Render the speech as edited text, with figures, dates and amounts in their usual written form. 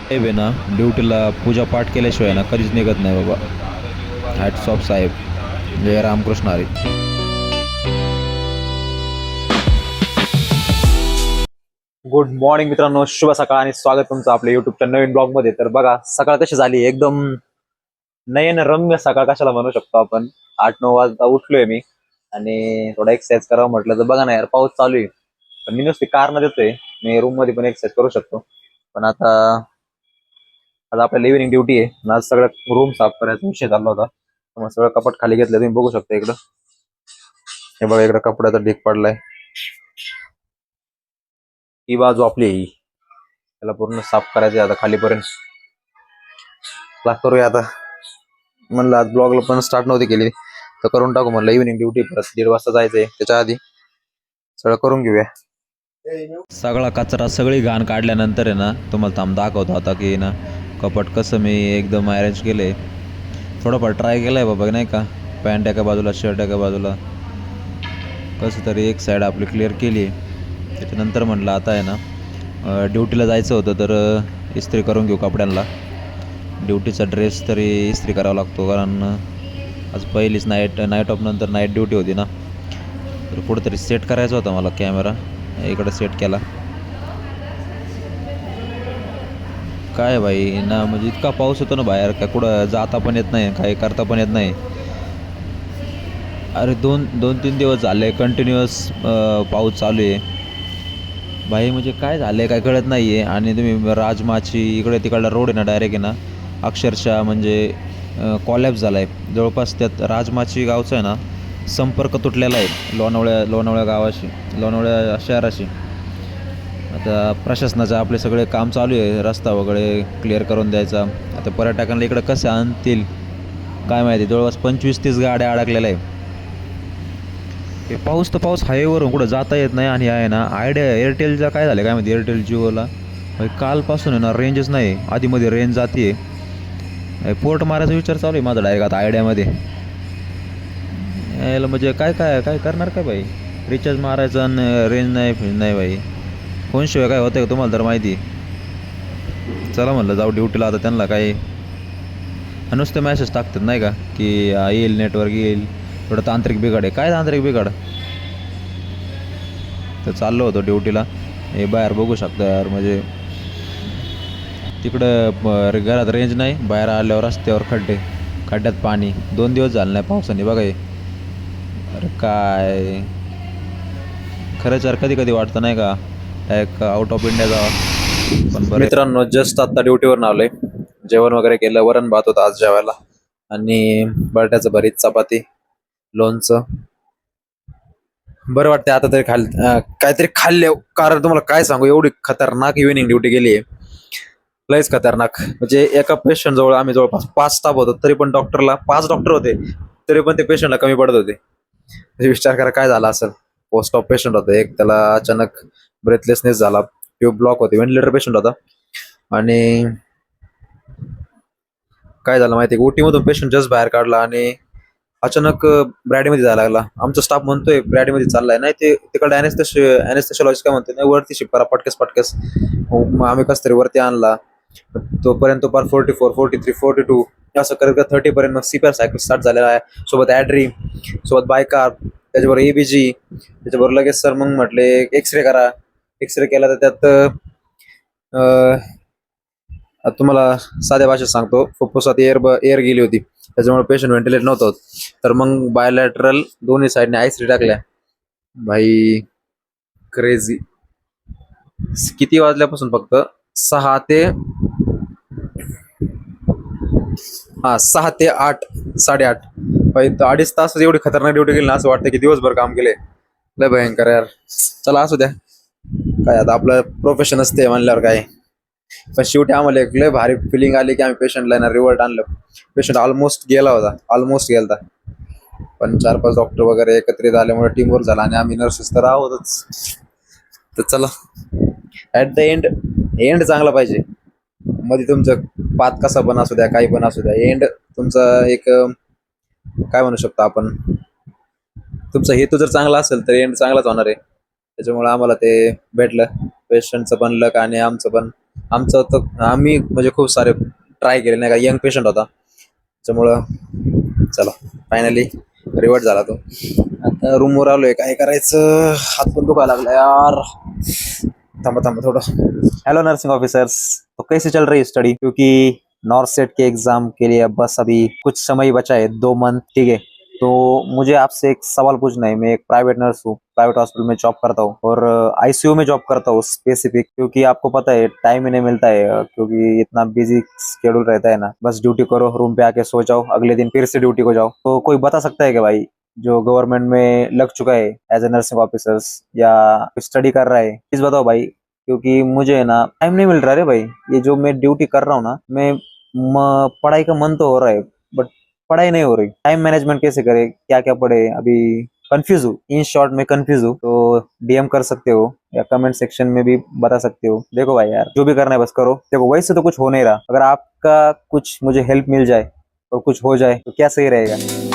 साहेब आहे ना, ड्युटीला पूजापाठ केल्याशिवाय ना कधीच निघत नाही बाबा. हॅट्स ऑफ साहेब. जय रामकृष्ण हरी. गुड मॉर्निंग मित्रांनो, शुभ सकाळ आणि स्वागत तुमचं आपल्या युट्यूबच्या नवीन ब्लॉग मध्ये. तर बघा सकाळ कशी झाली, एकदम नयन रम्य सकाळ कशाला म्हणू शकतो आपण. 8-9 वाजता उठलोय मी आणि थोडा एक्सरसाइज करावं म्हटलं तर बघा ना यार, पाऊस चालू आहे. पण मी नुसती कार देतोय, मी रूम मध्ये पण एक्सरसाइज करू शकतो. पण आता आज आपल्याला इव्हिनिंग ड्युटी आहे आणि आज सगळं रूम साफ करायचा विषय चालला होता. तर मग सगळं कपाट खाली घेतलं, तुम्ही बघू शकता इकडं. हे बघा इकडं कपड्याचा ढीग पडलाय. ही बाजू आपली आहे, त्याला पूर्ण साफ करायचं आता खालीपर्यंत. करूया आता. म्हणलं आज ब्लॉगला पण स्टार्ट नव्हती केली तर करून टाकू म्हणलं. इव्हिनिंग ड्युटी परत 1:30 वाजता जायचंय, त्याच्या आधी सगळं करून घेऊया. सगळा कचरा सगळी घाण काढल्यानंतर आहे ना, तुम्हाला थांब दाखवतो आता की ना कपाट कसं मी एकदम अरेंज केलं आहे. थोडंफार ट्राय केलं आहे बाबा, नाही का. पॅन्ट एका बाजूला, शर्ट एका बाजूला, कसं तरी एक साईड आपली क्लिअर केली आहे. त्याच्यानंतर म्हटलं आता आहे ना, ड्युटीला जायचं होतं तर इस्त्री करून घेऊ कपड्यांना. ड्युटीचा ड्रेस तरी इस्त्री करावा लागतो, कारण आज पहिलीच नाईट ऑफ नंतर नाईट ड्युटी होती ना. तर कुठंतरी सेट करायचा होता मला कॅमेरा, इकडं सेट केला. काय भाई ना, म्हणजे इतका पाऊस होतो ना बाहेर, काय कुठं जाता पण येत नाही, काही करता पण येत नाही. अरे 2-3 दिवस झाले कंटिन्युअस पाऊस चालू आहे भाई. म्हणजे काय झालं आहे काय कळत नाही आहे. आणि तुम्ही राजमाची इकडे तिकडला रोड आहे ना, डायरेक्ट आहे ना, अक्षरशः म्हणजे कॉलॅप्स झाला आहे जवळपास. त्यात राजमाची गावचा आहे ना संपर्क तुटलेला आहे लोणावळ्या गावाशी, लोणावळ्या शहराशी. आता प्रशासनाचं आपले सगळे काम चालू आहे, रस्ता वगैरे क्लिअर करून द्यायचा. आता पर्यटकांना इकडं कसे आणतील काय माहिती. जवळपास 25-30 गाड्या अडकलेल्या आहे. हे पाऊस तर पाऊस, हायवेवरून कुठं जाता येत नाही. आणि आहे ना आयडिया एअरटेलचा काय झालं काय माहिती, एअरटेल जिओला कालपासून आहे ना रेंजच नाही. आधीमध्ये रेंज जाते. पोर्ट मारायचा विचार चालू आहे माझा डायरेक्ट आता आयडियामध्ये. यायला म्हणजे काय काय काय करणार काय भाई, रिचार्ज मारायचं आणि रेंज नाही भाई. फोनशिवाय काय होतं का तुम्हाला तर माहिती. चला म्हणलं जाऊ ड्युटीला आता. त्यांना काही नुसते मॅसेज टाकतात नाही का, की येईल नेटवर्क येईल, थोडं तांत्रिक बिघाड आहे. काय तांत्रिक बिघाड. तर चाललो होतो ड्युटीला. हे बाहेर बघू शकता यार, म्हणजे तिकडं घरात रेंज नाही, बाहेर आल्यावर रस्त्यावर खड्ड्यात पाणी. 2 दिवस झाले नाही पावसाने बघा हे. अरे काय खरंच यार, कधी कधी वाटतं नाही का एक आउट ऑफ इंडिया जावं. पण बरं मित्रांनो, जस्ट आता ड्युटीवर आलोय. जेवण वगैरे केलं, वरण भात होतं आज जेवायला आणि बटाट्याचं भरीत, चपाती, लोणचं. बरं वाटतं आता तरी काहीतरी खाल्ले. कारण तुम्हाला काय सांगू, एवढी खतरनाक इव्हिनिंग ड्युटी गेली आहे, लयच खतरनाक. म्हणजे एका पेशंट जवळ आम्ही जवळपास 5 स्टाफ होतो, तरी पण डॉक्टरला 5 डॉक्टर होते, तरी पण ते पेशंटला कमी पडत होते. म्हणजे विचार करा काय झाला असेल. पोस्ट ऑफ पेशंट होतं एक, त्याला अचानक ब्रेथलेसनेस झाला, ट्यूब ब्लॉक होती, व्हेंटिलेटर पेशंट होता. आणि काय झालं माहिती, ओटी मधून पेशंट जस्ट बाहेर काढला आणि अचानक ब्रॅडीमध्ये जायला लागला. आमचा स्टाफ म्हणतोय ब्रॅडीमध्ये चाललाय, नाही ते तिकडे अॅनेस्थेशियोलॉजिस्ट काय म्हणते, नाही वरती शिफ्ट करा पटकेस. मग आम्ही कसं तरी वरती आणला. तोपर्यंत पार 44, 43, 42 असं करत 30 पर्यंत मग सीपीआर सायकल स्टार्ट झालेला आहे. सोबत ॲड्री, सोबत बायकार, त्याच्याबरोबर एबीजी, त्याच्याबरोबर लगेच सर मग म्हटले एक्सरे करा. एक्सरे केला तर त्यात तुम्हाला साध्या भाषेत सांगतो, फुफ्फुसात एअर गेली होती, त्याच्यामुळे पेशंट व्हेंटिलेट नव्हतं होत. तर मग बायोलॅटरल दोन्ही साईडने आयसरी टाकल्या. भाई क्रेझी. किती वाजल्यापासून, फक्त 6 ते 8, 8:30. 2.5 तास एवढी खतरनाक ड्युटी केली ना, असं वाटतं की दिवसभर काम केले. लय भयंकर यार. चला असू द्या, काय आता आपलं प्रोफेशन असते म्हणल्यावर काय. पण शेवटी आम्हाला एक लय भारी फिलिंग आली की आम्ही पेशंटला ना रिव्हर्ट आणलं. पेशंट ऑलमोस्ट गेला. पण 4-5 डॉक्टर वगैरे एकत्रित आल्यामुळे टीमवर्क झाला आणि आम्ही नर्सेस तर आहोतच. तर चला, ऍट द एंड चांगला पाहिजे. मध्ये तुमचं पाथ कसा पण असू द्या, काही पण असू द्या, एंड तुमचा एक काय म्हणू शकतो आपण, तुमचा हेतू जर चांगला असेल तर एंड चांगलाच होणार आहे. त्याच्यामुळे आम्हाला ते भेटलं, पेशंटचं पण लक आणि आमचं पण आमचं तर आम्ही म्हणजे खूप सारे ट्राय केले नाही का, यंग पेशंट होता त्याच्यामुळं चला फायनली रिवर्ट झाला तो. आता रूमवर आलोय, काय करायचं, हात पण दुखायला लागला यार. थांबा थांबा थोडं. हेलो नर्सिंग ऑफिसर्स, तो कैसे चल रही है स्टडी? क्योंकि नॉर्थ सेट के एग्जाम के लिए अब बस अभी कुछ समय ही बचा है, 2 मंथ, ठीक है. तो मुझे आपसे एक सवाल पूछना है. मैं एक प्राइवेट नर्स हूँ, प्राइवेट हॉस्पिटल में जॉब करता हूँ और आईसीयू में जॉब करता हूँ स्पेसिफिक, क्योंकि आपको पता है टाइम ही नहीं मिलता है, क्योंकि इतना बिजी शेड्यूल रहता है ना. बस ड्यूटी करो, रूम पे आके सो जाओ, अगले दिन फिर से ड्यूटी को जाओ. तो कोई बता सकता है कि भाई जो गवर्नमेंट में लग चुका है एज ए नर्सिंग ऑफिसर्स या स्टडी कर रहा है, प्लीज बताओ भाई, क्योंकि मुझे ना टाइम नहीं मिल रहा है रे भाई. ये जो मैं ड्यूटी कर रहा हूँ ना, मैं पढ़ाई का मन तो हो रहा है बट पढ़ाई नहीं हो रही. टाइम मैनेजमेंट कैसे करे, क्या क्या पढ़े, अभी कंफ्यूज हूँ. इन शॉर्ट में कंफ्यूज हूँ. तो डीएम कर सकते हो या कमेंट सेक्शन में भी बता सकते हो. देखो भाई यार, जो भी करना है बस करो. देखो वैसे तो कुछ हो नहीं रहा, अगर आपका कुछ मुझे हेल्प मिल जाए और कुछ हो जाए तो क्या सही रहेगा.